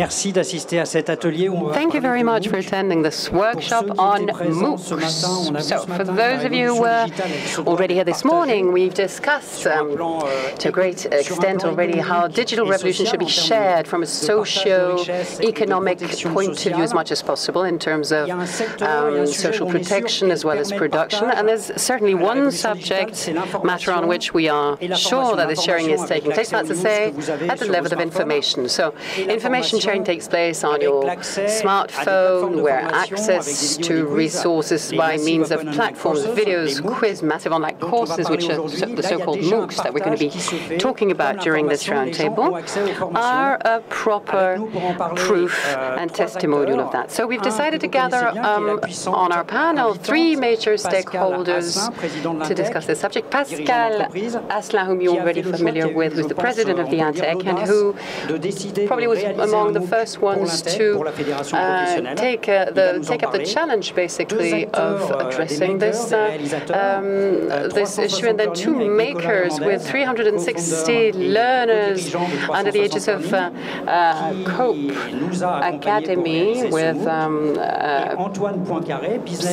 Merci d'assister à cet atelier. Thank you very much for attending this workshop on MOOCs. So, for those of you who were already here this morning, we've discussed to a great extent already how digital revolution should be shared from a socio-economic point of view as much as possible in terms of social protection as well as production. And there's certainly one subject matter on which we are sure that this sharing is taking place, that's to say, at the level of information. So, information sharing takes place on your smartphone, where access to resources by means of platforms, videos, quiz, massive online courses, which are the so-called MOOCs that we're going to be talking about during this roundtable, are a proper proof and testimonial of that. So we've decided to gather on our panel three major stakeholders to discuss this subject. Pascal Asselin, whom you're already familiar with, who's the president of the Untec and who probably was among the first ones to take up the challenge, basically, of addressing this issue. And then two makers with 360 learners under the aegis of COPE Academy with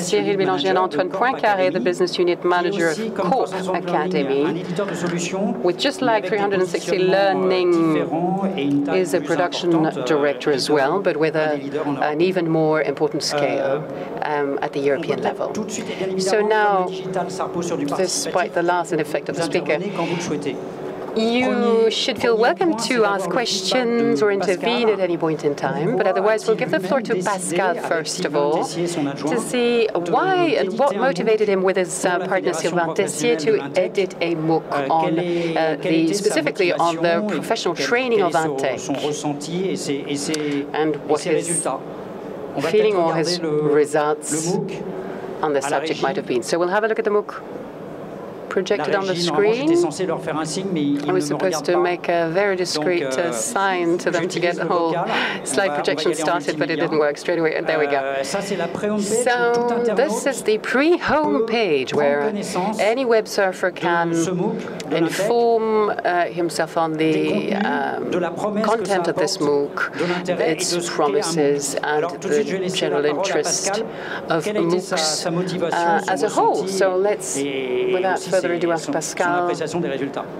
Cyril Bélanger and Antoine Poincaré, the business unit manager of COPE Academy, with just like 360 Learning is a production director as well, but with an even more important scale at the European level. So now, despite the last in effect of the speaker, you should feel welcome to ask questions or intervene at any point in time, but otherwise we'll give the floor to Pascal first of all to see why and what motivated him with his partner Sylvain Tessier to edit a MOOC on specifically on the professional training of Untec and what his feeling or his results on this subject might have been. So we'll have a look at the MOOC projected on the screen. I was supposed to make a very discreet sign to them to get the whole slide projection started, but it didn't work straight away. And there we go. So this is the pre-home page where any web surfer can inform himself on the content of this MOOC, its promises, and the general interest of MOOCs as a whole. So let's, without further ado, ask Pascal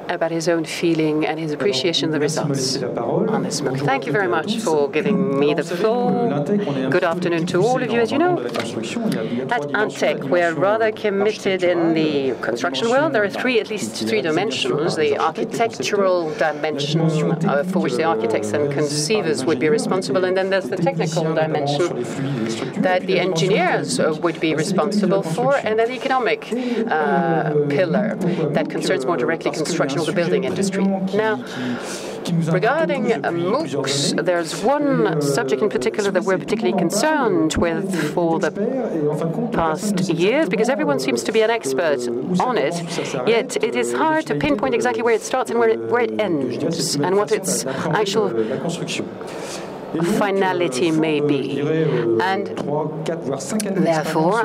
about his own feeling and his appreciation of the results on this MOOC. Thank you very much for giving me the floor. Good afternoon to all of you. As you know, at Untec, we're rather committed in the construction world. There are at least three dimensions: the architectural dimension, for which the architects and conceivers would be responsible, and then there's the technical dimension that the engineers would be responsible for, and then the economic pillar that concerns more directly construction of the building industry. Now, regarding MOOCs, there's one subject in particular that we're particularly concerned with for the past years, because everyone seems to be an expert on it, yet it is hard to pinpoint exactly where it starts and where it ends, and what its actual finality may be. And therefore,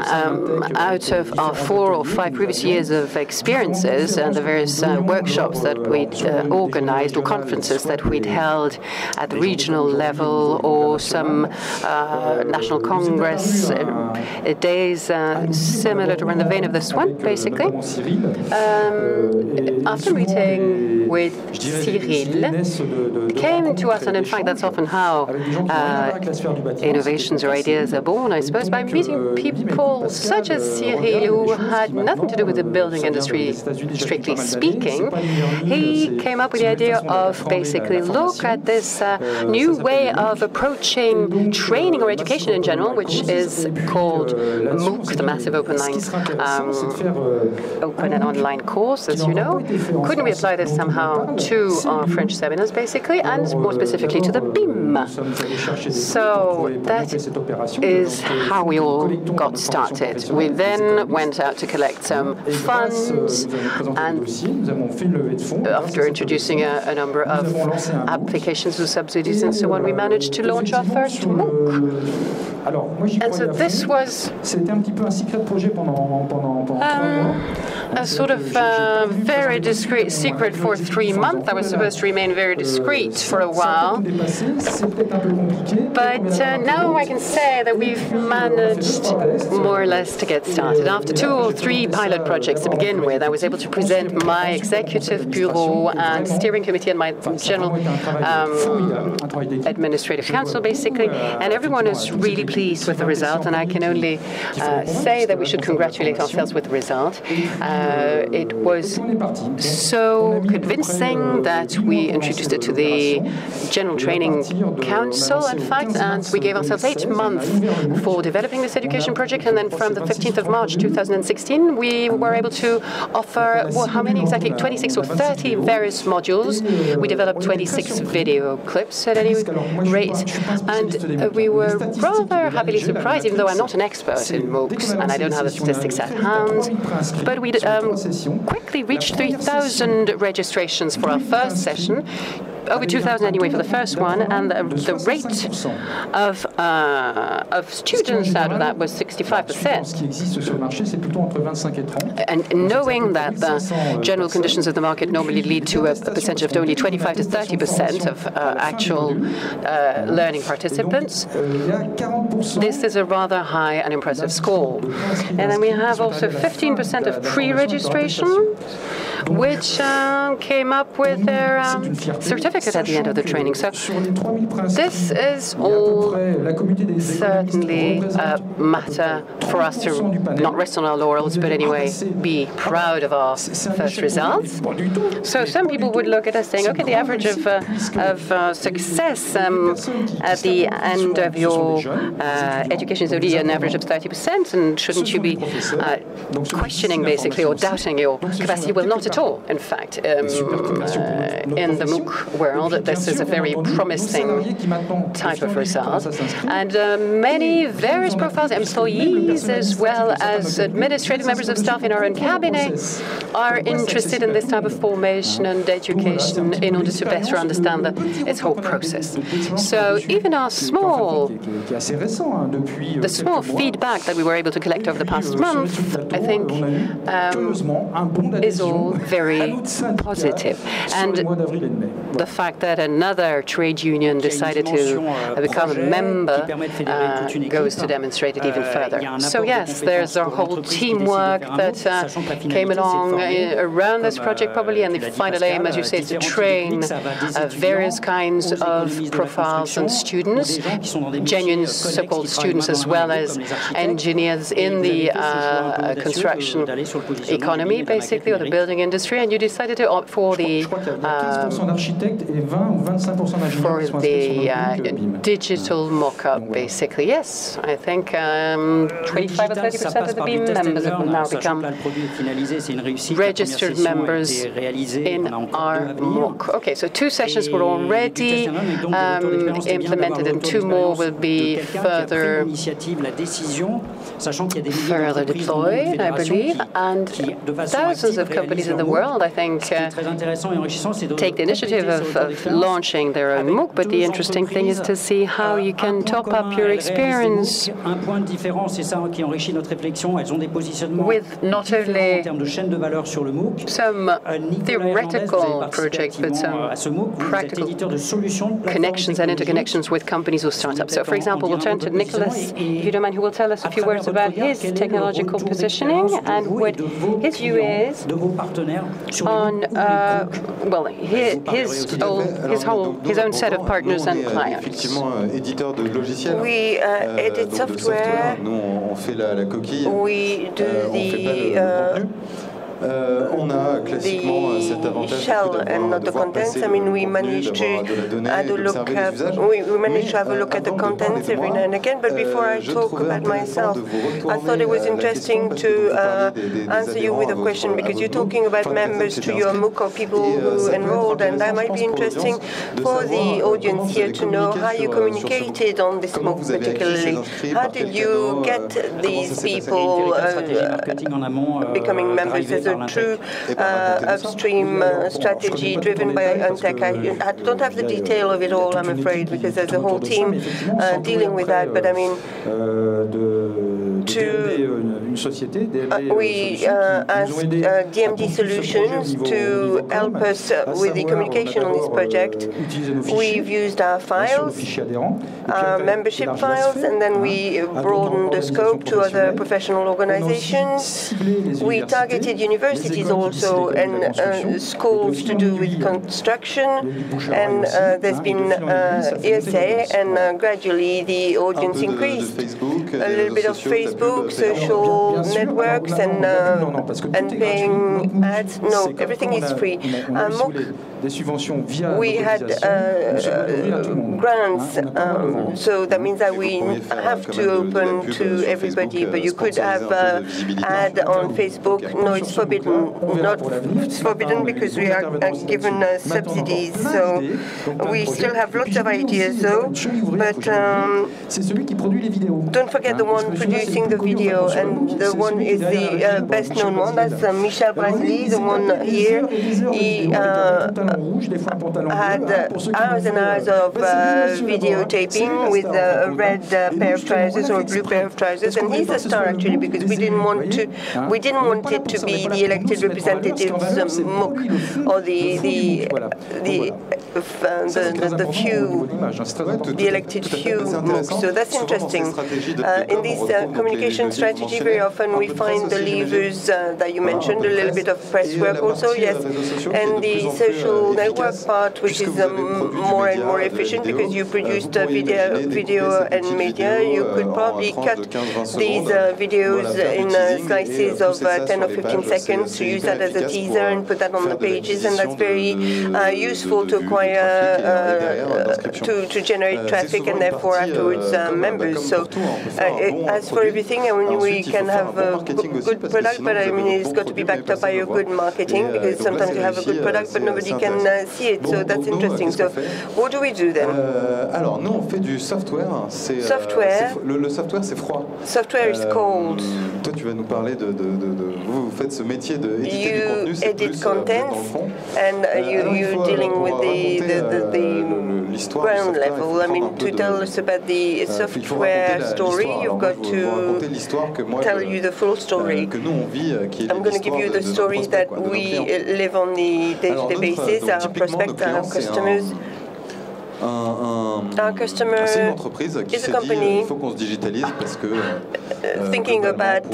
out of our 4 or 5 previous years of experiences and the various workshops that we'd organized or conferences that we'd held at the regional level or some national congress days similar to in the vein of this one, basically, after meeting with Cyril, came to us, and in fact that's often how innovations or ideas are born, I suppose, by meeting people such as Cyril, who had nothing to do with the building industry, strictly speaking. He came up with the idea of basically look at this new way of approaching training or education in general, which is called MOOC, the massive open and online course, as you know. Couldn't we apply this somehow to our French seminars, basically, and more specifically to the BIM? So that is how we all got started. We then went out to collect some funds, and after introducing a number of applications for subsidies and so on, we managed to launch our first MOOC. And so this was a sort of very discreet secret for 3 months. I was supposed to remain very discreet for a while. But now I can say that we've managed more or less to get started. After 2 or 3 pilot projects to begin with, I was able to present my executive bureau and steering committee and my general administrative council, basically, and everyone is really pleased with the result, and I can only say that we should congratulate ourselves with the result. It was so convincing that we introduced it to the General Training Council, in fact, and we gave ourselves 8 months for developing this education project, and then from the 15th of March 2016, we were able to offer, well, how many exactly? 26 or 30 various modules. We developed 26 video clips at any rate, and we were rather happily surprised, even though I'm not an expert in MOOCs and I don't have the statistics at hand, but we quickly reached 3,000 registrations for our first session. Over 2,000 anyway for the first one, and the rate of students out of that was 65%. And knowing that the general conditions of the market normally lead to a percentage of only 25 to 30% of actual learning participants, this is a rather high and impressive score. And then we have also 15% of pre-registration, which came up with their certificate at the end of the training. So this is all certainly a matter for us to not rest on our laurels, but anyway, be proud of our first results. So some people would look at us saying, okay, the average of success at the end of your education is only an average of 30%, and shouldn't you be questioning, basically, or doubting your capacity? Well, not at all, in fact. In the MOOC world, this is a very promising type of result. And many various profiles, employees as well as administrative members of staff in our own cabinet, are interested in this type of formation and education in order to better understand its whole process. So even our small feedback that we were able to collect over the past month, I think, is all very positive. And the fact that another trade union decided to become a member goes to demonstrate it even further. So yes, there's a whole teamwork that came along around this project probably, and the final aim, as you say, is to train various kinds of profiles and students, genuine so-called students as well as engineers in the construction economy, basically, or the building industry, and you decided to opt for the digital mock-up, basically. Yes, I think 25 or 30% of the BEAM members have now become registered members in our MOOC. Okay, so 2 sessions were already implemented, and 2 more will be further deployed, I believe, and thousands of companies in the world, I think, take the initiative of launching their own MOOC, but the interesting thing is to see how you can top up your experience with not only some theoretical projects, but some practical connections and interconnections with companies or startups. So, for example, we'll turn to Nicholas, if you don't mind, who will tell us a few words about his technological positioning and what his view is on his own set of partners and clients. We edit software. We do the shell and not the contents. I mean, we managed to add a look. We managed to have a look at the contents every now and again. But before I talk about myself, I thought it was interesting to answer you with a question, because you're talking about members to your MOOC or people who enrolled, and that might be interesting for the audience here to know how you communicated on this MOOC particularly. How did you get these people becoming members as a true upstream strategy driven by Untec. I don't have the detail of it all, I'm afraid, because there's a whole team dealing with that. But I mean, we asked DMD Solutions to help us with the communication on this project. We've used our files, our membership files, and then we broadened the scope to other professional organizations. We targeted universities also and schools to do with construction, and there's been ESA, and gradually the audience increased. A little bit of Facebook, social networks, and paying ads. No, everything is free. We had grants, so that means that we have to open to everybody, but you could have ad on Facebook. No, it's forbidden. It's forbidden because we are given subsidies, so we still have lots of ideas though, but don't forget the one producing the video, and the one is the best known one. That's Michel Brasili, the one here. He had hours and hours of videotaping with a red pair of trousers or a blue pair of trousers, and he's a star actually, because we didn't want it to be the elected representatives MOOC or the elected few MOOCs. So that's interesting. In this communication strategy, very often we find the levers that you mentioned, a little bit of press work also, yes, and the social network part, which is more and more efficient because you produced video and media. You could probably cut these videos in slices of 10 or 15 seconds to use that as a teaser and put that on the pages, and that's very useful to acquire, to generate traffic and therefore afterwards members. So as for everything, I mean, we can have a good product, but I mean, it's got to be backed up by a good marketing, because sometimes you have a good product but nobody can see it. So that's interesting. So what do we do then? Alors nous on fait du software. Software. Le software c'est froid. Software is cold. Toi tu vas nous parler de vous faites ce métier de éditer du contenu, c'est plus dans le fond. And you're dealing with the ground level. I mean, to tell us about the software story, you've got to tell you the full story. I'm going to give you the story that we live on the day-to-day basis, our prospects, our customers. Our customer is a company thinking about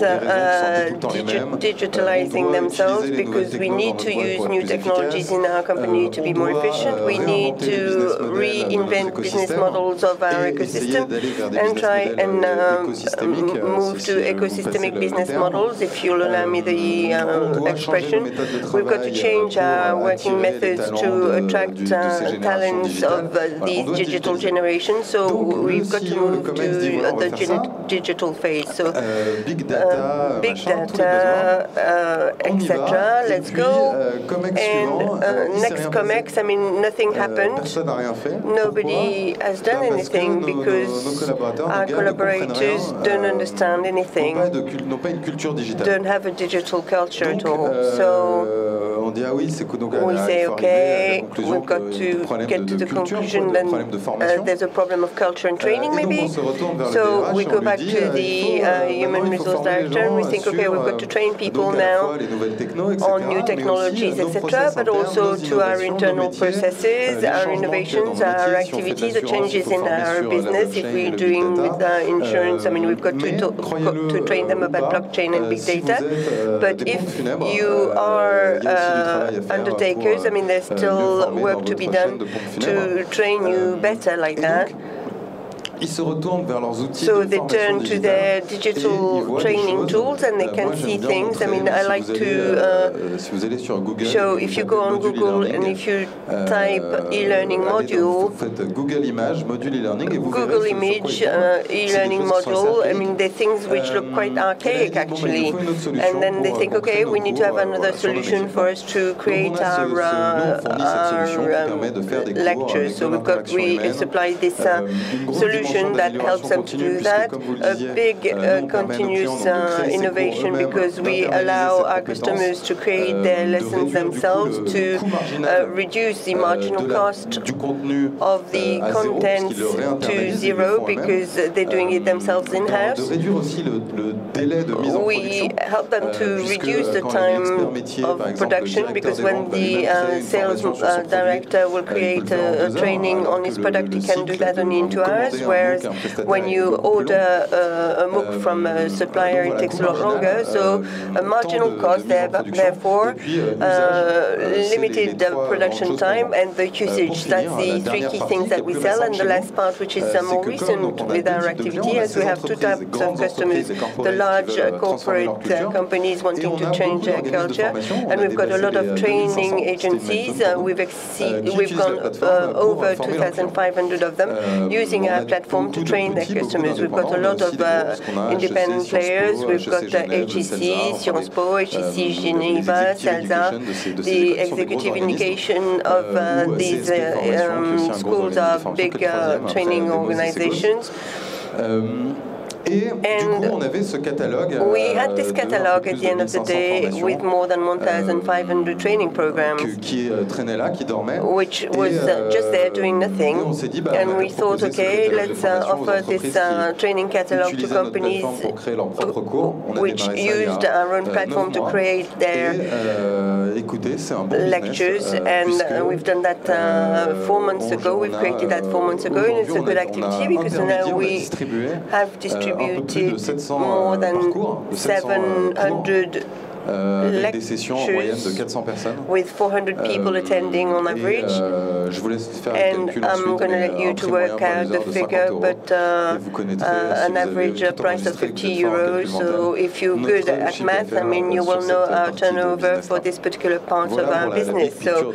digitalizing themselves, because we need to use new technologies in our company to be more efficient. We need to reinvent business models of our ecosystem and try and move to ecosystemic business models, if you'll allow me the expression. We've got to change our working methods to attract talents of these digital generations, so we've got to move to the digital phase. So big data, etc. Let's go. And next COMEX, I mean, nothing happened. Nobody has done anything because our collaborators don't understand anything, don't have a digital culture at all. So we say, okay, we've got to get to the conclusion that there's a problem of culture and training, maybe. So we go back to the human resource director and we think, okay, we've got to train people now on new technologies, etc., but also to our internal processes, our innovations, our activities, the changes in our business. If we're doing with insurance, I mean, we've got to train them about blockchain and big data. But if you are undertakers, I mean, there's still work to be done to train you better like that. So they turn to their digital training tools and they can see things. I mean, I like to show, if you go on Google and if you type e-learning module, Google image, e-learning module, I mean, they're things which look quite archaic actually. And then they think, okay, we need to have another solution for us to create our lectures. So we supply this solution solution that helps them to do that. A big continuous innovation, because we allow our customers to create their lessons themselves, to reduce the marginal cost of the content to zero, because they're doing it themselves in-house. We help them to reduce the time of production, because when the sales director will create a training on his product, he can do that only in 2 hours, whereas when you order a MOOC from a supplier, it takes a lot longer. So a marginal cost, therefore, limited production time and the usage. That's the 3 key things that we sell. And the last part, which is more recent with our activity, as we have 2 types of customers: the large corporate companies wanting to change their culture, and we've got a lot of training agencies. We've gone over 2,500 of them using our platform to train their customers. We've got a lot of independent players. We've got HEC, Sciences Po, HEC Geneva, CELSA. The executive indication of these schools are big training organizations. And we had this catalogue at the end of the day with more than 1,500 training programs, which was just there doing nothing. And we thought, okay, let's offer this training catalogue to companies which used our own platform to create their lectures. And we've done that 4 months ago. We've created that 4 months ago, and it's a good activity, because now we have distributed more than 700 lectures with 400 people attending on average. And I'm going to let you to work out the figure, but an average price of 50 euros. So if you're good at math, I mean, you will know our turnover for this particular part of our business. So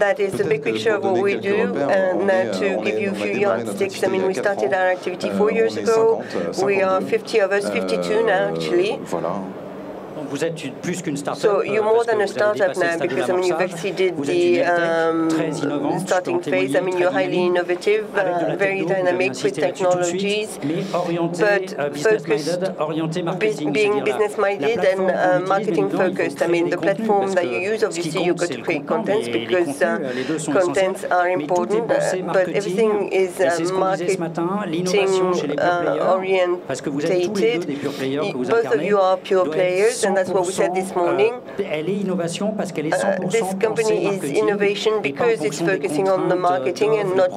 that is the big picture of what we do. And now to give you a few yardsticks, I mean, we started our activity 4 years ago. We are 50 of us, 52 now actually. So you're more than a startup now, because I mean you've exceeded the starting phase. I mean you're highly innovative, very dynamic with technologies, but focused, being business-minded and marketing-focused. I mean the platform that you use, obviously you've got to create contents, because contents are important, but everything is marketing-orientated. Both of you are pure players, and that's what we said this morning. This company is innovation because it's focusing on the marketing and not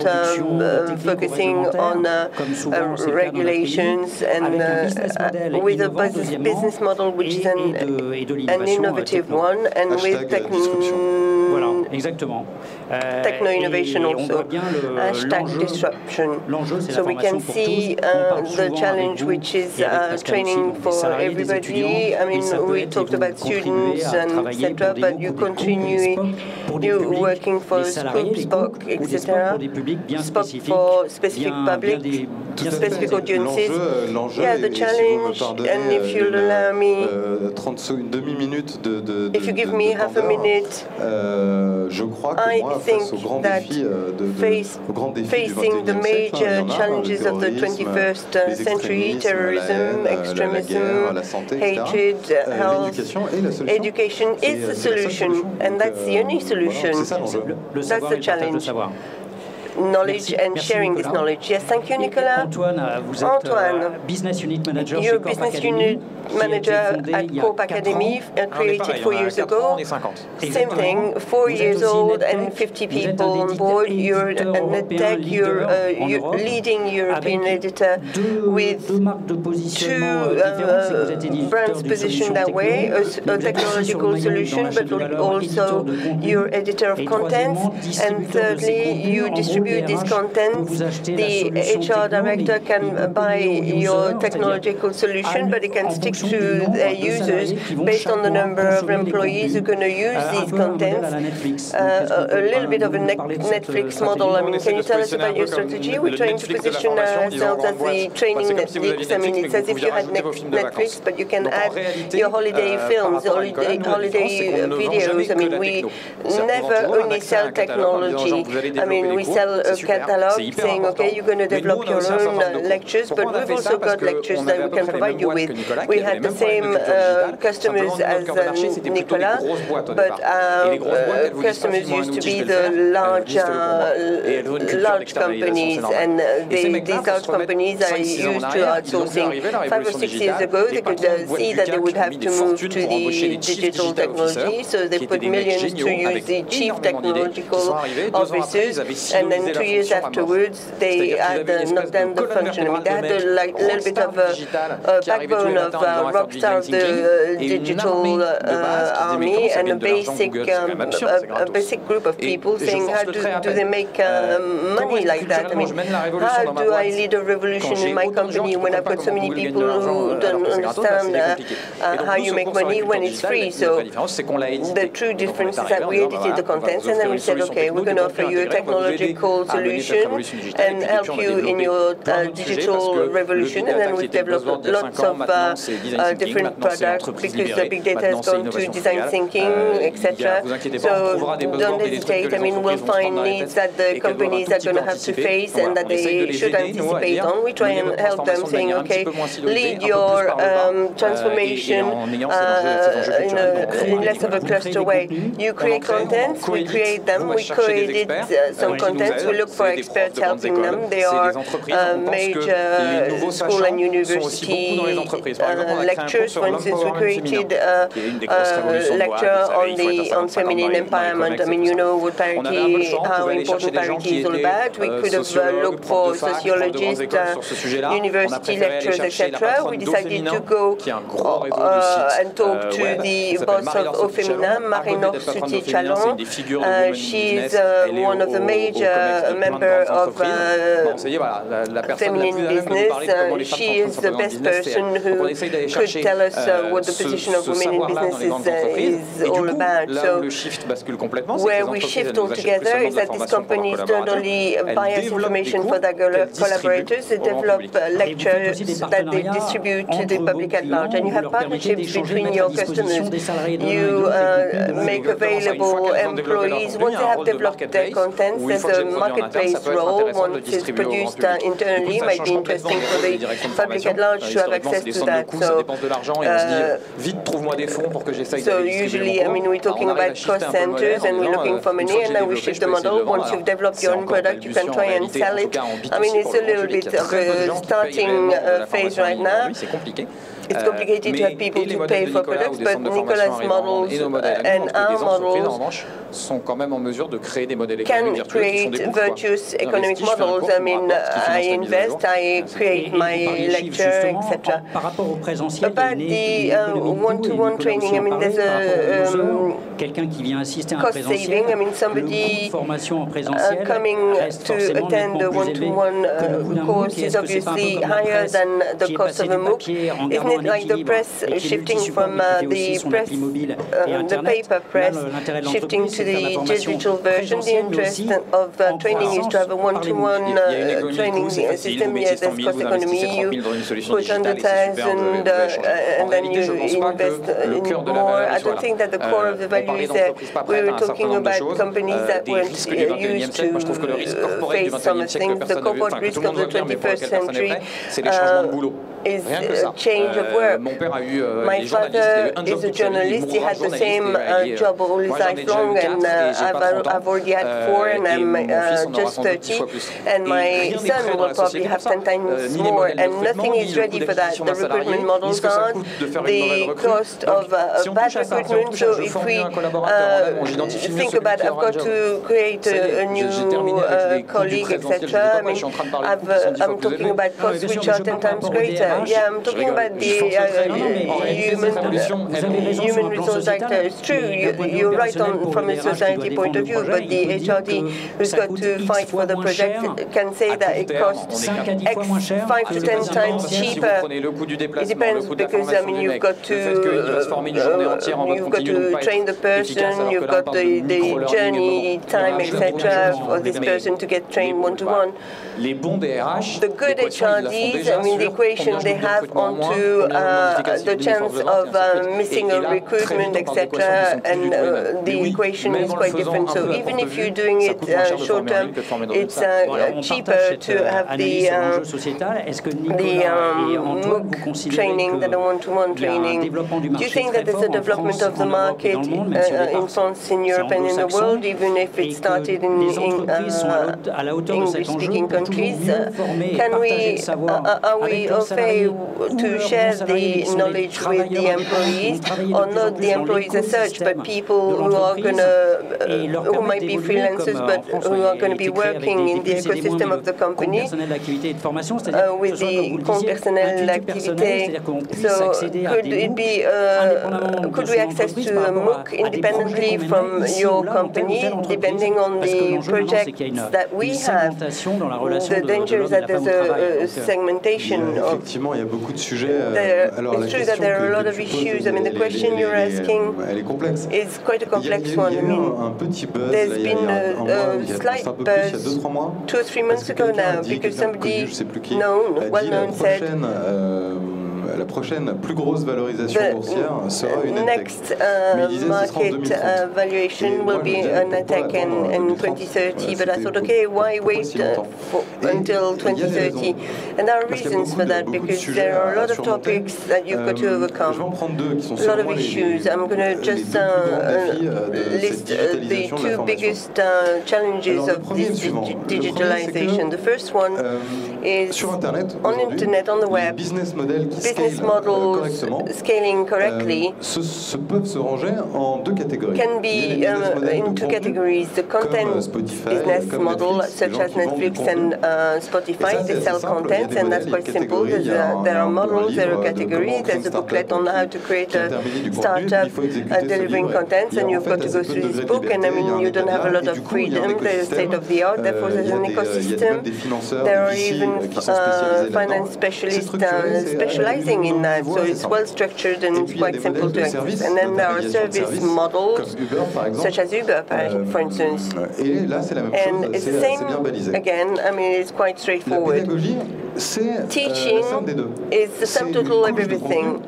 focusing on regulations, and with a business model which is an innovative one, and with techno-innovation also, hashtag disruption. So we can see the challenge, which is training for everybody. I mean, we talked about students and etc., but you continue working for schools, SPOC, etc., SPOC for specific public, specific audiences. Yeah, the challenge, and if you'll allow me, if you give me half a minute, I think that facing the major challenges of the 21st century, terrorism, extremism, hatred, health, education is the solution, and that's the only solution. That's the challenge. Knowledge and sharing this knowledge. Yes, thank you, Nicolas. Antoine, business unit manager. You're business unit manager at Corp Academy, created 4 years ago. Same thing, 4 years old and 50 people on board. You're an Untec, you're a leading European editor with 2 brands positioned that way, a technological solution, but also you're editor of contents, and thirdly, you distribute these contents. The HR director can buy your technological solution, but it can stick to their users based on the number of employees who are going to use these contents. A little bit of a Netflix model. I mean, can you tell us about your strategy? We're trying to position ourselves as the training Netflix. I mean, it's as if you had Netflix, but you can add your holiday films, holiday videos. I mean, we never only sell technology. I mean, we sell email catalog saying, okay, you're going to develop your own lectures, but we've also got lectures that we can provide you with. We had the same customers as Nicolas, but our customers used to be the large companies, and these large companies are used to outsourcing. 5 or 6 years ago, they could see that they would have to move to the digital technology, so they put millions to use the chief technological officers, and then 2 years afterwards, they had knocked down the function. I mean, they had a little bit of a backbone of rockstar of the digital army, and a basic group of people saying, how do they make money like that? I mean, how do I lead a revolution in my company when I've got so many people who don't understand how you make money when it's free? So the true difference is that we edited the contents, and then we said, okay, we're going to offer you a technological solution and help you in your digital revolution, and then we've developed lots of different products because the big data has gone to design thinking, etc. So don't hesitate. I mean, we'll find needs that the companies are going to have to face and that they should anticipate on. We try and help them saying, okay, lead your transformation in less of a cluster way. You create contents, we create them, we co-edit some contents, we look for experts helping them. They are major school and university lectures. For instance, we created a lecture on feminine empowerment. I mean, you know what parity, how important parity is all about. We could have looked for sociologists, university lecturers, etc. We decided to go and talk to the boss of Au Féminin, Marie-Laure Soutier-Chalon. She is one of the major members of feminine business. She is the best person who could tell us what the position of women in business is all about. So where we shift altogether is that these companies don't only bias information for their collaborators, they develop lectures that they distribute to the public at large. And you have partnerships between your customers. You make available employees. Once they have developed their contents, there's a marketplace role. Once it's produced internally, it might be interesting for the public at large to have access to that. So usually, I mean, we're talking about cost centers and we're looking for money, and then we shift the model. Once you've developed your own product, you can try and sell it. I mean, it's a little bit of a starting phase right now. It's complicated to have people to pay for products, but Nicolas' models and our models can create virtuous economic models. I mean, I invest, I create my lecture, etc. About the one-to-one training, I mean, there's a cost saving. I mean, somebody coming to attend a one-to-one course is obviously higher than the cost of a MOOC. Isn't it like the press shifting from the paper press shifting to the digital version? The interest of training is to have a one-to-one training system. Yes, there's cost economy. You put 100,000 and then you invest in more. I don't think that the core of the value is there. We were talking about companies that weren't used to face some things. The corporate risk of the 21st century is a change of work. My father is a journalist. He had the same job all his life long, and I've already had 4, and I'm just 30. And my son will probably have 10 times more, and nothing is ready for that. The recruitment models aren't. The cost of bad recruitment. So if we think about, I've got to create a new colleague, etc. I mean, I'm talking about costs which are 10 times greater. Yeah, I'm talking about the human resource actor. It's true, you're right from a society point of view, but the HRD who's got to fight for the project can say that it costs X 5 to 10 times cheaper. It depends, because I mean, you've got to train the person, you've got the journey time, etc. for this person to get trained one-to-one. The good HRDs, I mean, the equation they have onto the chance of missing a recruitment, etc. And the equation is quite different. So even if you're doing it short term, it's cheaper to have the MOOC training than the one-to-one training. Do you think that there's a development of the market in France, in Europe, and in the world, even if it started in English-speaking countries? Are we okay to share the knowledge with the employees, or not the employees as such, but people who are going to, who might be freelancers, but who are going to be working in the ecosystem of the company with the compte personnel d'activité? So could it be, could we access to a MOOC independently from your company, depending on the projects that we have? The danger is that there's a segmentation of. It's true that there are a lot of issues. I mean, the question you're asking is quite a complex one. I mean, there's been a slight buzz 2 or 3 months ago now, because somebody well-known said la prochaine plus grosse valorisation boursière sera une Untec. Next market valuation will be Untec in 2030, but I thought, okay, why wait until 2030? And there are reasons for that, because there are a lot of topics that you've got to overcome, a lot of issues. I'm going to just list the 2 biggest challenges of this digitalization. The first one is on internet, on the web, business models scaling correctly can be in 2 categories. The content business model, such as Netflix and Spotify, they sell content, and that's quite simple. There are models, there are categories. There's a booklet on how to create a startup delivering content, and you've got to go through this book. And I mean, you don't have a lot of freedom. There's state of the art. Therefore, there's an ecosystem. There are even finance specialists specializing in that, so it's well structured and it's quite simple to access. And then there are service models, such as Uber, for instance. And it's the same again. I mean, it's quite straightforward. Teaching is the sum total of everything.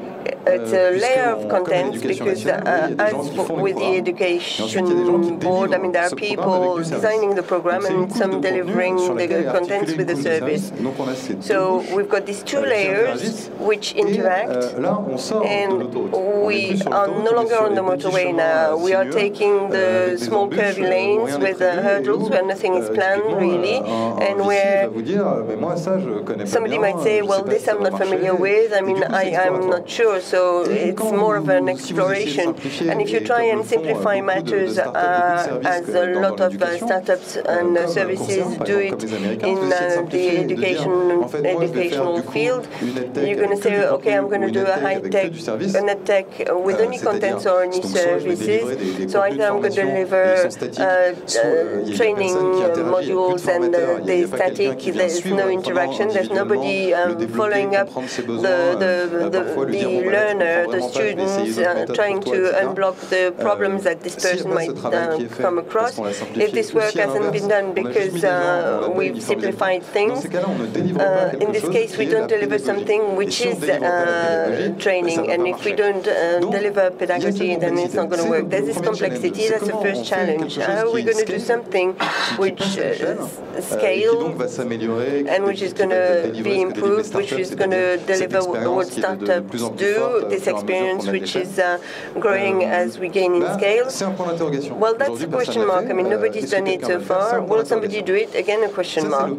It's a layer of content, because as with the education board, I mean, there are people designing the program and some delivering the contents with the service. So we've got these 2 layers which interact, and we are no longer on the motorway now. We are taking the small curvy lanes with hurdles where nothing is planned really, and where somebody might say, well, this I'm not familiar with. I mean, I'm not sure. So it's more of an exploration. And if you try and simplify matters, as a lot of startups and services do it in the educational field, you're going to say, okay, I'm going to do a high-tech, Untec with only contents or only services. So either I'm going to deliver training modules and they're static, there's no interaction, there's nobody following up the learner, the students, trying to unblock the problems that this person might come across. If this work hasn't been done because we've simplified things, in this case we don't deliver something which is training, and if we don't deliver pedagogy, then it's not going to work. There's this complexity, that's the first challenge. How are we going to do something which scales and which is going to be improved, which is going to deliver what startups do, this experience which is growing as we gain in scale? Well, that's a question mark. I mean, nobody's done it so far. Will somebody do it? Again, a question mark.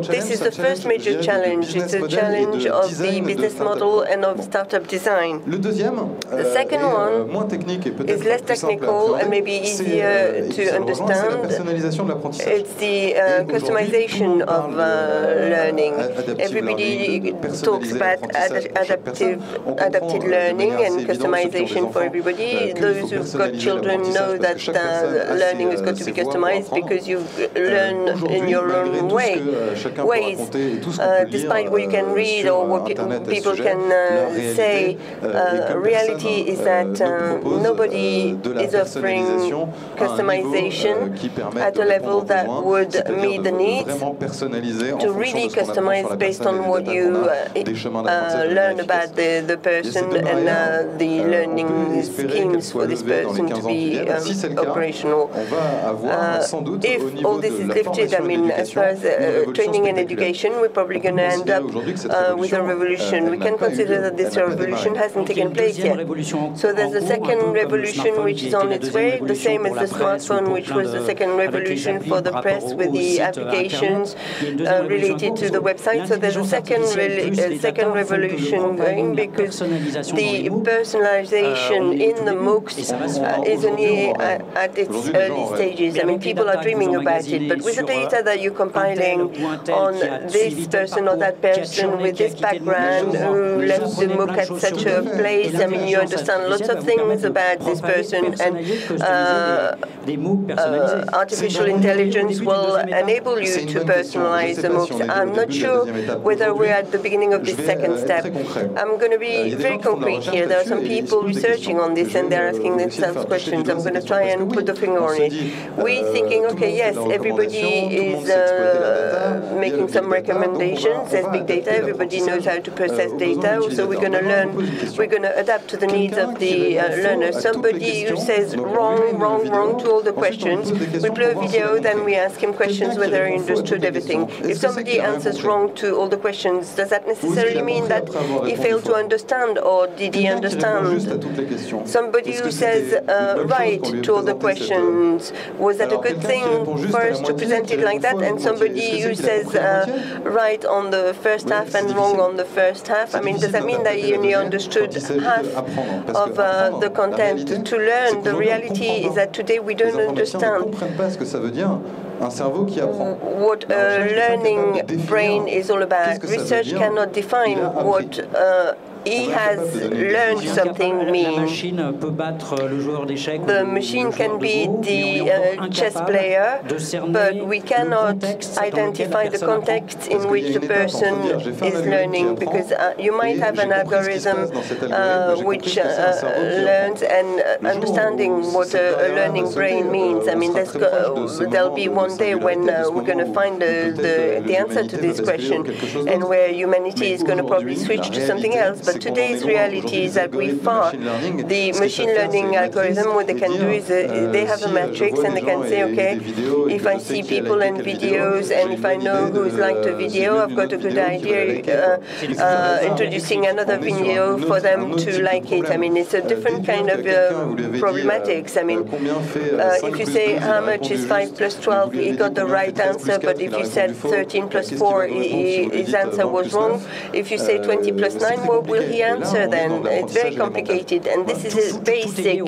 This is the first major challenge. It's a challenge of the business model and of startup design. The second one is less technical and maybe easier to understand. It's the customization of learning. Everybody talks about adaptive adapted learning and customization for everybody. Those who've got children know that learning has got to be customized because you learn in your own ways. Despite what you can read or what people can say, reality is that nobody is offering customization at a level that would meet the needs to really customize based on what you learn about the person and the learning schemes for this person to be operational. If all this is lifted, I mean, as far as training and education, we're probably going to end up with a revolution. We can consider that this revolution hasn't taken place yet. So there's a second revolution which is on its way, the same as the smartphone, which was the second revolution for the press with the applications related to the website. So there's a second revolution going because the personalization in the MOOCs is only at its early stages. I mean, people are dreaming about it, but with the data that you're compiling on this person or that person with this background who left the MOOC at such a place, I mean, you understand lots of things about this person, and artificial intelligence will enable you to personalize the MOOCs. I'm not sure whether we're at the beginning of this second step. I'm going to be very concrete here. There are some people researching on this and they're asking themselves questions. I'm going to try and put the finger on it. We're thinking, okay, yes, everybody is making some recommendations. There's big data. Everybody knows how to process data. So we're going to learn, we're going to adapt to the needs of the learner. Somebody who says wrong to all the questions, we play a video, then we ask him questions whether he understood everything. If somebody answers wrong to all the questions, does that necessarily mean that he failed to understand, or did he understand? Somebody who says right to all the questions, was that a good thing for us to present it like that? And somebody who says right on the first half and wrong on the first half, I mean, does that mean that he only understood half of the content? To learn, the reality is that today we don't understand what a learning brain is all about. Research cannot define what he has learned something means. The machine can be the chess player, but we cannot identify the context in which the person is learning, because you might have an algorithm which learns, and understanding what a learning brain means. I mean, there'll be one day when we're going to find the answer to this question, and where humanity is going to probably switch to something else. But today's reality is that we far the machine learning algorithm, what they can do is they have a matrix, and they can say, okay, if I see people and videos, and if I know who's liked a video, I've got a good idea introducing another video for them to like it. I mean, it's a different kind of problematics. I mean, if you say how much is 5 plus 12, he got the right answer, but if you said 13 plus 4, his answer was wrong. If you say 20 plus 9, what will he answer then? It's very complicated, and this is a basic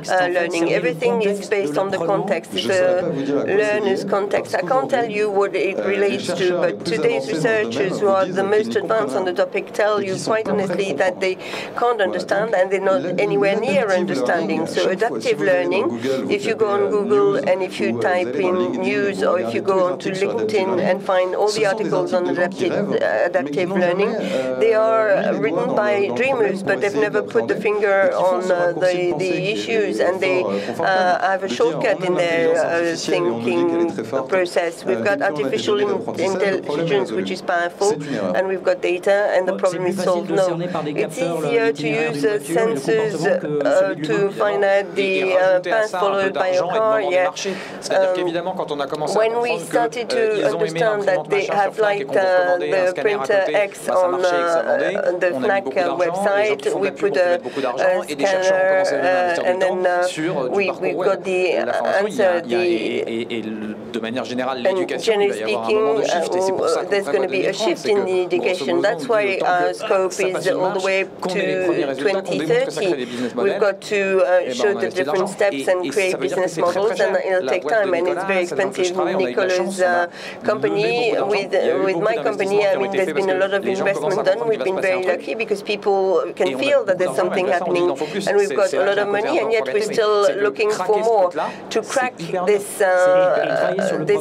learning. Everything is based on the context, the learner's context. I can't tell you what it relates to, but today's researchers who are the most advanced on the topic tell you quite honestly that they can't understand, and they're not anywhere near understanding. So adaptive learning, if you go on Google and if you type in news, or if you go onto LinkedIn and find all the articles on adaptive learning, they are written by dreamers, but they've never put the finger on the issues, and they have a shortcut in their thinking process. We've got artificial intelligence, which is powerful, and we've got data, and the problem is solved. No, it's easier to use sensors to find out the path followed by a car. Yeah. When we started to understand that they have like the printer X on the Fnac website, we put a scanner, and then we got the answer. de manière générale, l'éducation, il va y avoir un moment de shift, et c'est pour ça qu'on there's going to be a shift in the education. That's why our scope is all the way to 2030. We've got to show the different steps and create business models, and it'll take time, and it's very expensive. Nicola's company, with my company, I mean, there's been a lot of investment done. We've been very lucky because people can feel that there's something happening, and we've got a lot of money, and yet we're still looking for more. To crack this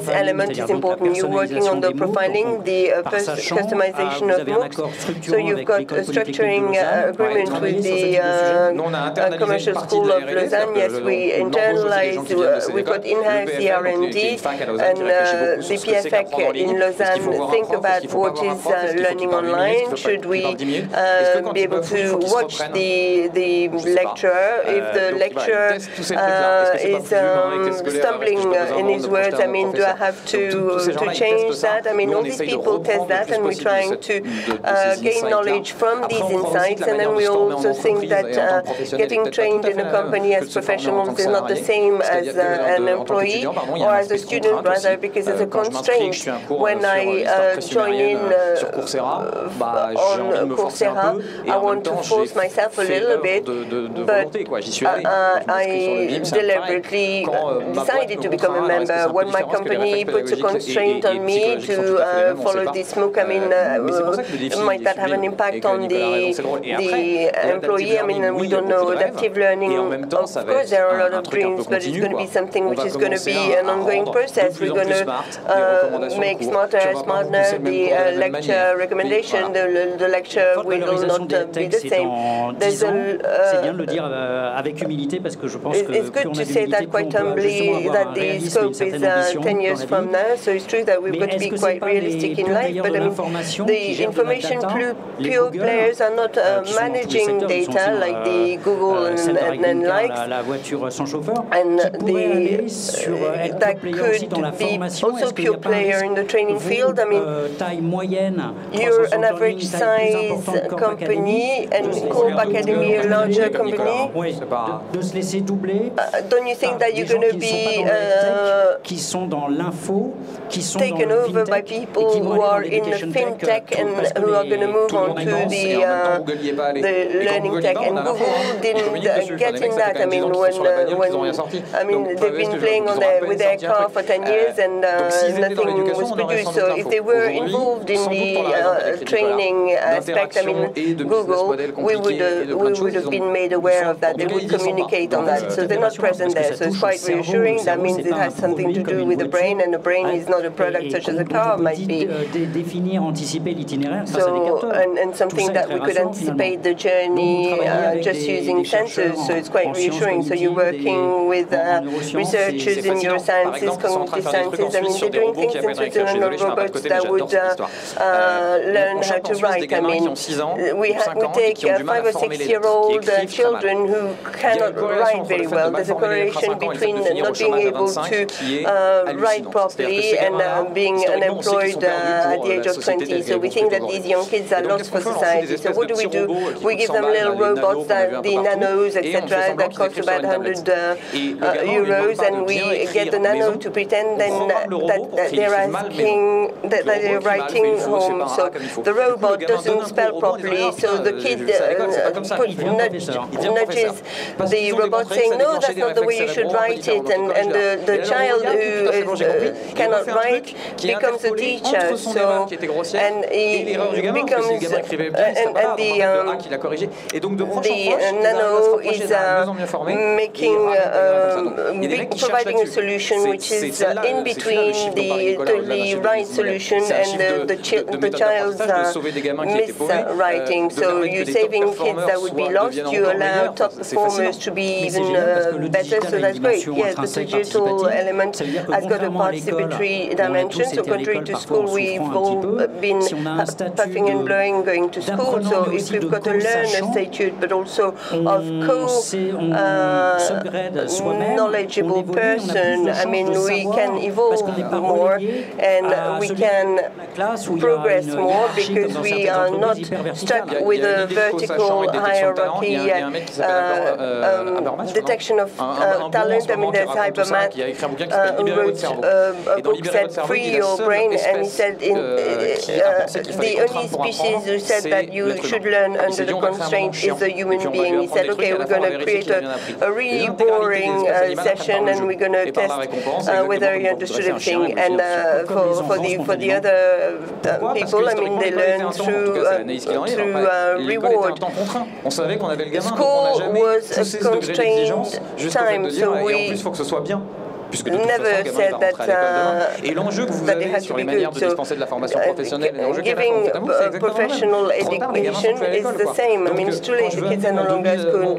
element is important. You're working on the profiling, the customization of MOOCs. So you've got a structuring agreement with the Commercial School of Lausanne. Yes, we internalize, we've got in-house the R&D, and the PFEC in Lausanne think about what is learning online. Should we be able to watch the lecturer? If the lecturer is stumbling in his words, I mean, do I have to change that? I mean, all these people test that, and we're trying to gain knowledge from these insights, and then we also think that getting trained in a company as professionals is not the same as an employee or as a student, rather, because it's a constraint. When I join in on Coursera, I want to force myself a little bit, but I deliberately decided to become a member. When my company puts a constraint on me to follow this MOOC, I mean, might that have an impact on the employee? I mean, we don't know. Adaptive learning, of course, there are a lot of dreams, but it's going to be something which is going to be an ongoing process. We're going to make smarter and smarter the lecture recommendation. The lecture will not be the same. C'est bien de le dire avec humilité parce que je pense que it's good to say that quite humbly that the scope is 10 years from now. So it's true that we've got to be quite realistic in life. But I mean, the information pure players are not managing data like the Google and likes, and that could be also pure player in the training field. I mean, you're an average size company, and Cours Academy a larger company. Don't you think that you're going to be taken over by people who are in the fintech and who are going to move on to the learning tech? And Google didn't get in that. I mean, when they've been playing on with their car for 10 years and nothing was produced. So if they were involved in the training aspect, I mean, Google, we would have been made aware of that. They would communicate on that. So they're not present there. So it's quite reassuring. That means it has something to do with the brain, and the brain is not a product such as a car might be. So, and something that we could anticipate the journey just using sensors. So it's quite reassuring. So you're working with researchers in neurosciences, cognitive sciences. I mean, they're doing things in Switzerland on robots that would learn how to write. I mean, we take 5 or 6-year-old children who cannot write very well. There's a correlation between not being able to write properly and being unemployed at the age of 20. So we think that these young kids are lost for society. So what do? We give them little robots, the nanos, etc., that cost about 100 euros, and we get the nano to pretend then that they're asking, that they're writing home. So the robot doesn't spell properly, so the kid nudges the robot saying, no, that's not the way you should write it, and the child who cannot write becomes a teacher. So, and he becomes, the nano is providing a solution which is in between the right solution and the child's miswriting. So you're saving kids that would be lost. You allow top performers to be even better. So that's great. Yes, the digital element has got a participatory dimension. So contrary to school, we've all been puffing and blowing going to school. So if we've got a learner statute, but also of knowledgeable person, I mean, we can evolve more and we can progress more because we are not stuck with a vertical hierarchy, detection of talent. I mean, there's Hypermat who wrote a book that free your brain, and he said the only species who said that you should learn under the constraint is a human being. He said, okay, we're going to create a really boring session, and we're going to test whether you understood everything. And for the other people, I mean, they learn through reward. School was a constrained time, so we never said that they had to be good. So giving professional education is the same. I mean, it's too late. The kids are no longer at school.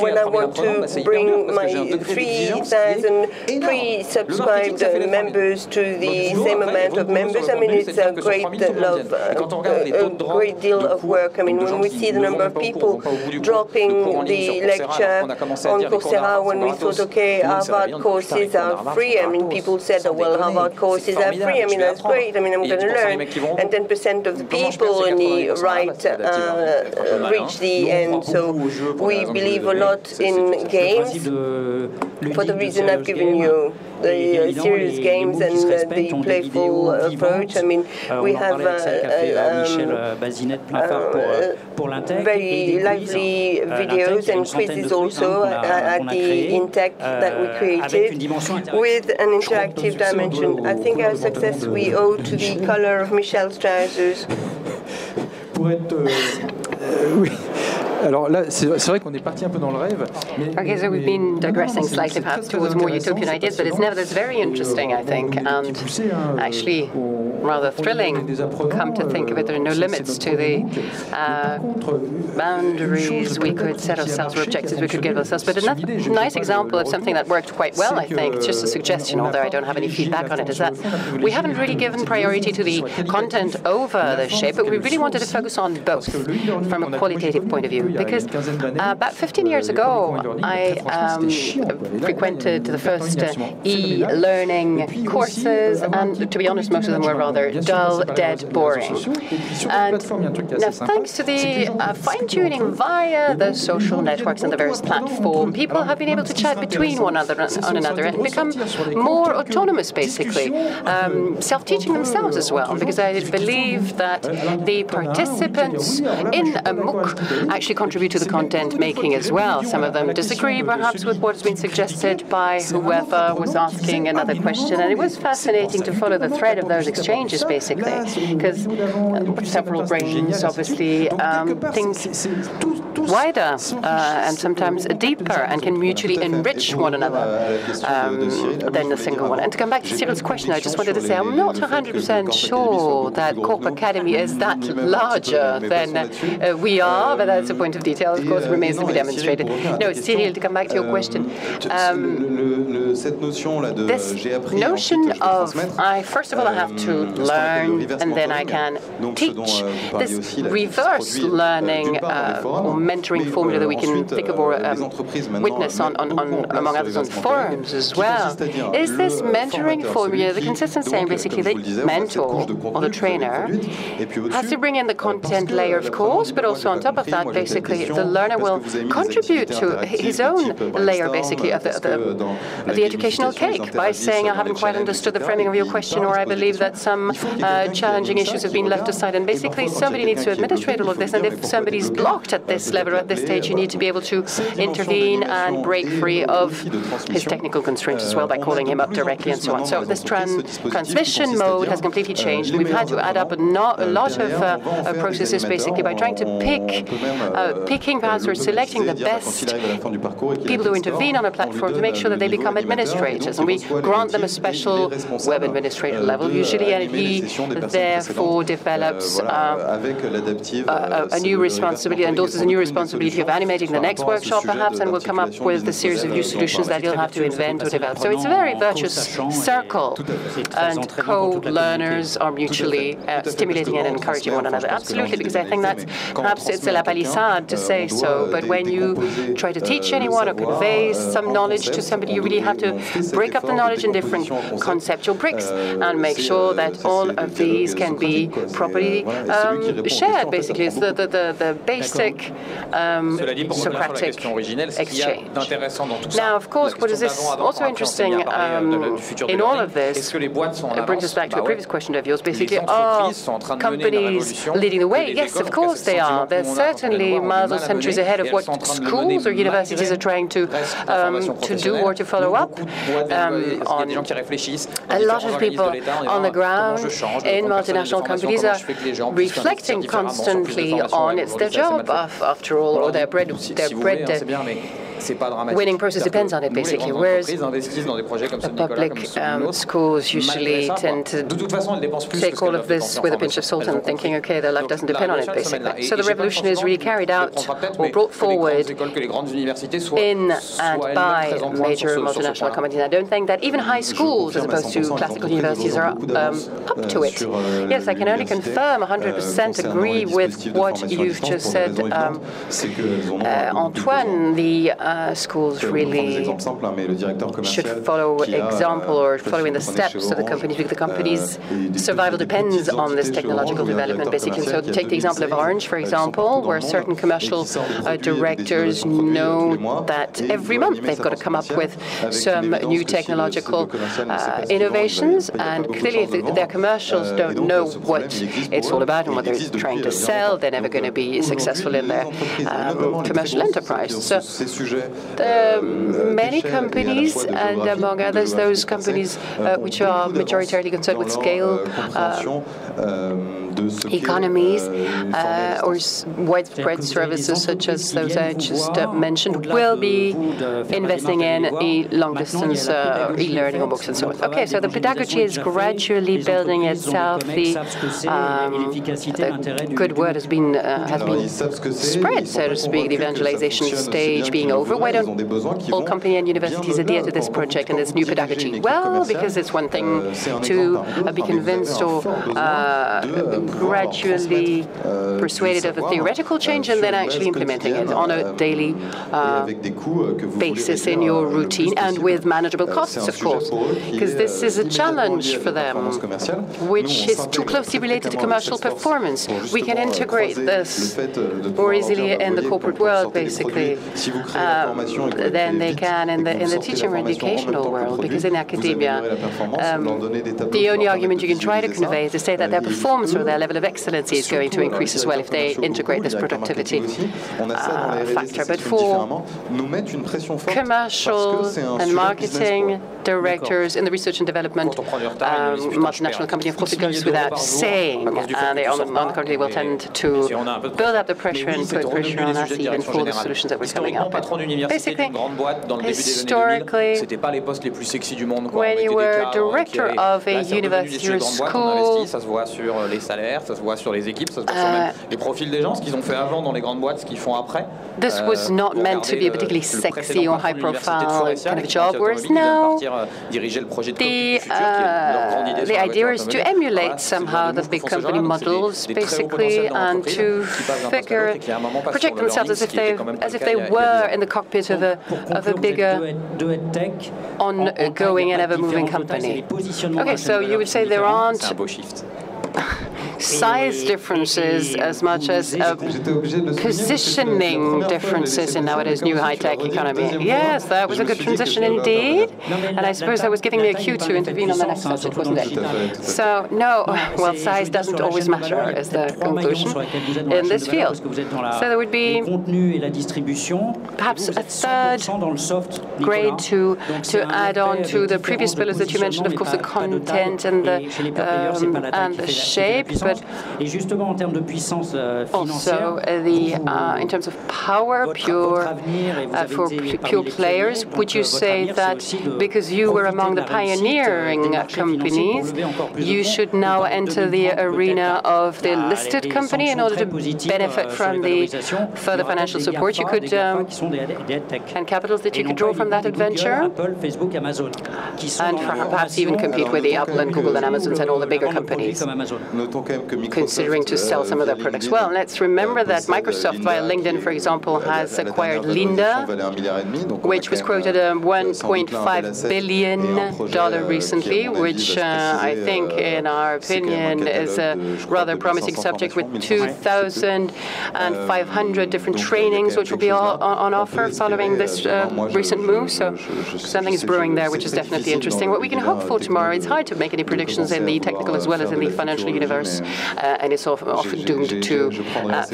When I want to bring my 3,000 pre-subscribed members to the same amount of members, I mean, it's a great deal of work. I mean, when we see the number of people dropping the lecture on Coursera, when we thought, okay, Harvard courses are free. I mean, people said, oh, well, Harvard courses are free. I mean, that's great. I mean, I'm going to learn. And 10% of the people in the right reach the end. So we believe a lot in games for the reason I've given you. The serious games and the playful approach. I mean, we have very lively videos and quizzes also at the Untec that we created with an interactive dimension. I think our success we owe to the color of Michel's trousers. Alors là, c'est vrai qu'on est parti un peu dans le rêve. Okay, so we've been digressing slightly perhaps towards more utopian ideas, but it's nevertheless very interesting, I think, and actually rather thrilling. Come to think of it, there are no limits to the boundaries we could set ourselves or objectives we could give ourselves. But a nice example of something that worked quite well, I think, just a suggestion, although I don't have any feedback on it, is that we haven't really given priority to the content over the shape, but we really wanted to focus on both from a qualitative point of view. Because about 15 years ago, I frequented the first e-learning courses, and to be honest, most of them were rather dull, dead, boring. And now, thanks to the fine-tuning via the social networks and the various platforms, people have been able to chat between one another and become more autonomous, basically, self-teaching themselves as well, because I believe that the participants in a MOOC actually contribute to the content making as well. Some of them disagree perhaps with what has been suggested by whoever was asking another question, and it was fascinating to follow the thread of those exchanges basically, because several brains obviously think wider and sometimes deeper and can mutually enrich one another than a single one. And to come back to Cyril's question, I just wanted to say I'm not 100% sure that Corp Academy is that larger than we are, but that's a point of detail, of course, remains to be demonstrated. No, Cyril, to come back to your question, this notion of first of all I have to learn and then I can teach, this reverse learning or mentoring formula that we can think of or witness on among others on forums as well. Is this mentoring formula the consistent saying basically the mentor or the trainer has to bring in the content layer, of course, but also on top of that, basically, the learner will contribute to his own layer, basically, of the educational cake by saying, I haven't quite understood the framing of your question, or I believe that some challenging issues have been left aside. And basically, somebody needs to administrate all of this. And if somebody's blocked at this level or at this stage, you need to be able to intervene and break free of his technical constraints as well by calling him up directly and so on. So this transmission mode has completely changed. We've had to add up a lot of processes, basically, by trying to picking perhaps or selecting the best people who intervene on a platform to make sure that they become administrators. And we grant them a special web administrator level, usually, and he therefore develops a new responsibility, endorses a new responsibility of animating the next workshop, perhaps, and will come up with a series of new solutions that he'll have to invent or develop. So it's a very virtuous circle, and co-learners are mutually stimulating and encouraging one another. Absolutely, because I think that's perhaps it's a la palissade to say so, but when you try to teach anyone or convey some knowledge to somebody, you really have to break up the knowledge in different conceptual bricks and make sure that all of these can be properly shared, basically. It's the basic Socratic exchange. Now, of course, what is also interesting in all of this, it brings us back to a previous question of yours, basically, are companies leading the way? Yes, of course they are. They're certainly miles or centuries ahead of what schools or universities are trying to do or to follow up on. A lot of people on the ground in multinational companies are reflecting constantly on it's their job, after all, or their bread winning process depends on it, basically, whereas public schools usually tend to take all of this with a pinch of salt and thinking, okay, their life doesn't depend on it, basically. So the revolution is really carried out or brought forward in and by major multinational companies. I don't think that even high schools, as opposed to classical universities, are up to it. Yes, I can only confirm 100% agree with what you've just said, Antoine. The schools really should follow example or follow in the steps of the companies, because the company's survival depends on this technological development, basically. So take the example of Orange, for example, where certain commercial directors know that every month they've got to come up with some new technological innovations, and clearly if their commercials don't know what it's all about and what they're trying to sell, they're never going to be successful in their commercial enterprise. So many companies, and among others, those companies which are majoritarily concerned with scale economies or widespread services such as those I just mentioned, will be investing in long-distance e-learning or MOOCs and so on. Okay, so the pedagogy is gradually building itself. The good word has been spread, so to speak, the evangelization stage being over. Why don't all companies and universities adhere to this project and this new pedagogy? Well, because it's one thing to be convinced or gradually persuaded of a theoretical change and then actually implementing it on a daily basis in your routine and with manageable costs, of course, because this is a challenge for them, which is too closely related to commercial performance. We can integrate this more easily in the corporate world, basically, than they can in the teaching or educational world, because in academia, the only argument you can try to convey is to say that their performance or their level of excellency is going to increase as well if they integrate this productivity factor. But for commercial and marketing directors in the research and development multinational company, of course, it goes without saying, and they on the contrary will tend to build up the pressure and put pressure on us even for the solutions that we're coming up with. Basically, historically, when you were director of a university or school, this was not meant to be a particularly sexy or high-profile kind of job, whereas now the idea is to emulate somehow the big company models, basically, and to project themselves as if they were in the cockpit of a bigger, ongoing and ever-moving company. Okay, so you would say there aren't size differences as much as positioning differences in nowadays new high-tech economy. Yes, that was a good transition indeed, and I suppose that was giving me a cue to intervene on the next subject, wasn't it? So, no, well, size doesn't always matter, is the conclusion in this field. So there would be perhaps a third grade to add on to the previous pillars that you mentioned, of course, the content and the shape, but also in terms of power, for pure players. Would you say that because you were among the pioneering companies, you should now enter the arena of the listed company in order to benefit from the further financial support you could and capitals that you could draw from that adventure, and perhaps even compete with the Apple and Google and Amazons and all the bigger companies? considering to sell some of their products. Well, let's remember that Microsoft, via LinkedIn, for example, has acquired Linda, which was quoted at $1.5 billion recently, which I think, in our opinion, is a rather promising subject, with 2,500 different trainings which will be on offer following this recent move. So something is brewing there, which is definitely interesting. What we can hope for tomorrow, it's hard to make any predictions in the technical as well as in the financial universe, and it's often doomed to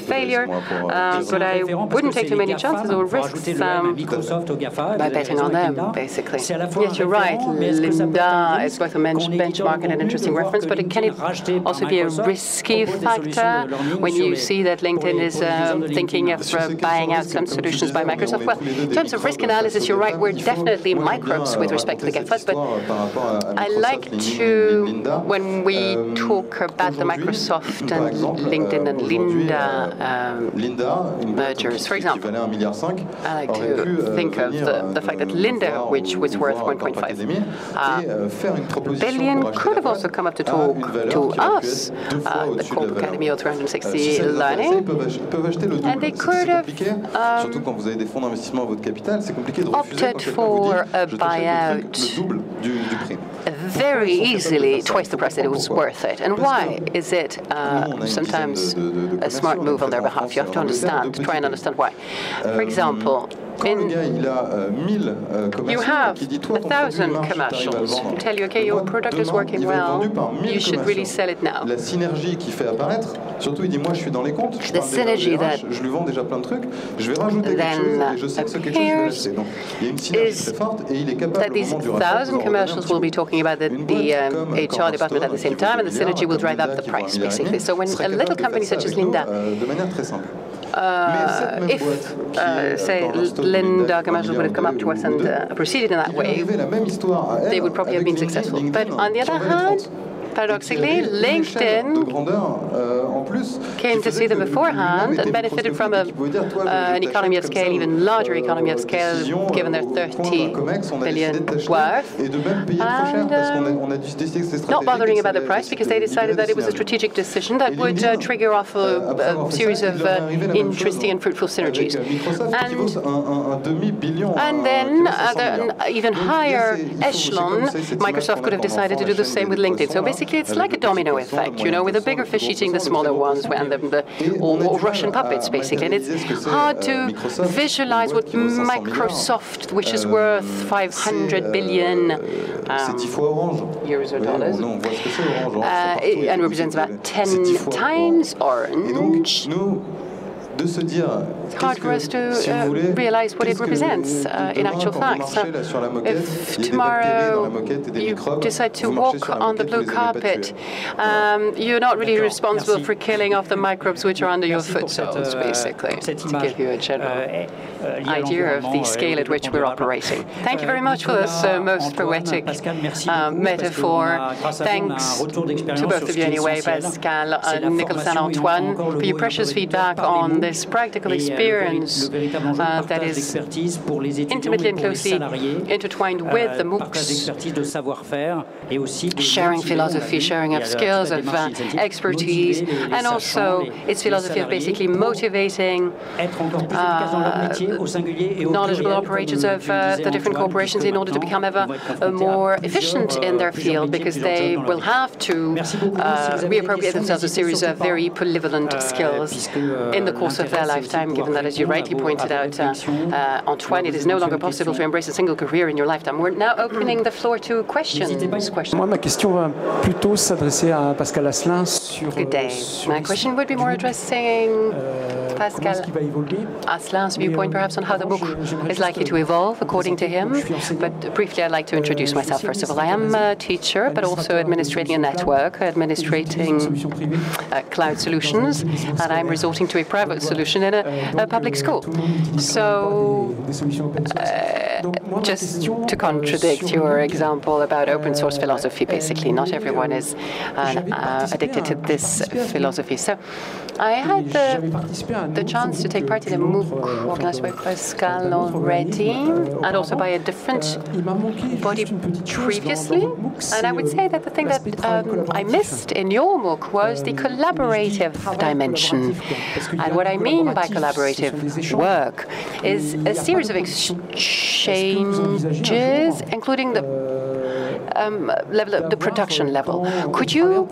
failure. But I wouldn't take too many chances or risks by betting on them, basically. Yes, you're right. Linda is both a benchmark and an interesting reference, but can it also be a risky factor when you see that LinkedIn is thinking of buying out some solutions by Microsoft? Well, in terms of risk analysis, you're right, we're definitely microbes with respect to the GAFAs, but I like to, when we talk about the Microsoft and LinkedIn and Linda mergers, for example, I like to think of the fact that Linda, which was worth 1.5 billion, could have also come up to talk to us, the Corp Academy or 360 Learning, and they could have opted for a buyout very easily, twice the price that it was worth it. And why is it sometimes a smart move on their behalf? You have to understand, try and understand why. For example, you have 1,000 commercials who tell you, okay, your product is working well, you should really sell it now. The synergy that then appears is that these 1,000 commercials will be talking about the HR department at the same time, and the synergy will drive up the price, basically. So when a little company such as Linda, if, say, Linda commercials would have come up to us and proceeded in that way, they would probably have been successful. But on the other hand, paradoxically, LinkedIn came to see them beforehand and benefited from an economy of scale, even larger economy of scale, given their 30 billion worth, and not bothering about the price because they decided that it was a strategic decision that would trigger off a series of interesting and fruitful synergies. And then at an even higher echelon, Microsoft could have decided to do the same with LinkedIn. So basically, it's like a domino effect, you know, with the bigger fish eating the smaller ones, or Russian puppets, basically. And it's hard to visualize what Microsoft, which is worth 500 billion euros or dollars, and represents about 10 times Orange. It's hard for us to realize what it represents in actual fact. So if tomorrow you decide to walk on the blue carpet, you're not really responsible for killing off the microbes which are under your foot soles, basically, to give you a general idea of the scale at which we're operating. Thank you very much for this most poetic metaphor. Thanks to both of you anyway, Pascal, Nicolas and Antoine, for your precious feedback on this practical experience that is intimately and closely intertwined with the MOOCs, sharing philosophy, sharing of skills, of expertise, and also its philosophy of basically motivating knowledgeable operators of the different corporations in order to become ever more efficient in their field, because they will have to reappropriate themselves a series of very polyvalent skills in the course of their lifetime, given that, as you rightly pointed out, Antoine, it is no longer possible to embrace a single career in your lifetime. We're now opening the floor to questions. Moi, ma question va plutôt s'adresser à Pascal Asselin sur... Good day. My question would be more addressing Pascal Asselin's viewpoint, perhaps, on how the MOOC is likely to evolve, according to him. But briefly, I'd like to introduce myself. First of all, I am a teacher, but also administrating a network, administrating cloud solutions, and I'm resorting to a private solution in a public school. So just to contradict your example about open source philosophy, basically, not everyone is addicted to this philosophy. So I had the chance to take part in a MOOC organized by Pascal already, and also by a different body previously. And I would say that the thing that I missed in your MOOC was the collaborative dimension. And what I mean by collaborative work is a series of exchanges, including the production level. Could you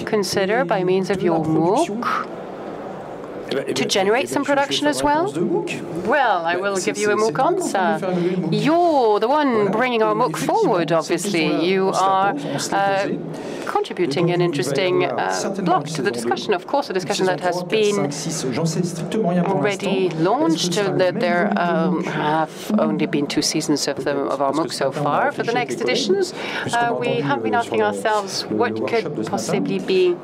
consider, by means of your MOOC, to generate some production as well? Well, I will give you a MOOC answer. You're the one bringing our MOOC forward, obviously. You are contributing an interesting block to the discussion. Of course, a discussion that has been already launched. There have only been 2 seasons of our MOOC so far. For the next editions, we have been asking ourselves what could possibly be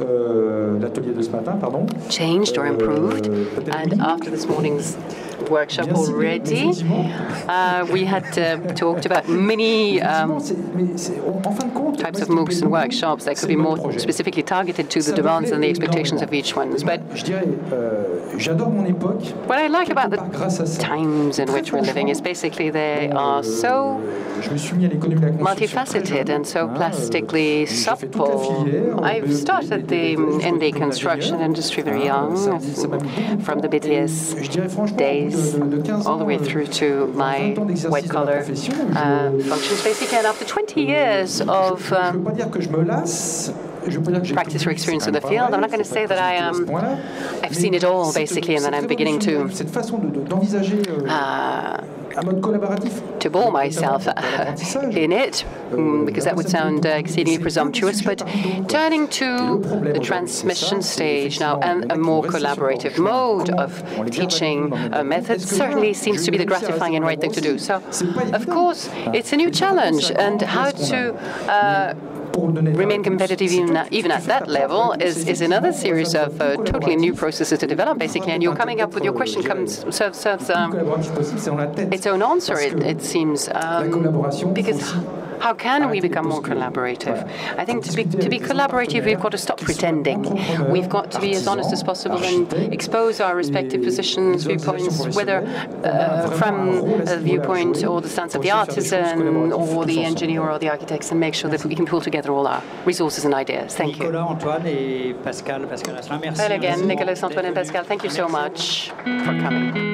changed or improved. And after this morning's workshop already, we had talked about many types of MOOCs and workshops that could be more specifically targeted to the demands and the expectations of each one. But what I like about the times in which we're living is basically they are so multifaceted and so plastically supple. I've started in the construction industry very young, from the BTS days all the way through to my white-collar functions, basically. And after 20 years of practice or experience in the field, I'm not going to say that I've seen it all, basically, and then I'm beginning to bore myself in it, because that would sound exceedingly presumptuous, but turning to the transmission stage now and a more collaborative mode of teaching method certainly seems to be the gratifying and right thing to do. So, of course, it's a new challenge, and how to remain competitive even at that level is another series of totally new processes to develop, basically. And you're coming up with your question serves its own answer, it seems, because how can we become more collaborative? I think to be collaborative, we've got to stop pretending. We've got to be as honest as possible and expose our respective positions, viewpoints, whether from the viewpoint or the stance of the artisan or the engineer or the architects, and make sure that we can pull together all our resources and ideas. Thank you. Well, again, Nicolas, Antoine, and Pascal, thank you so much for coming.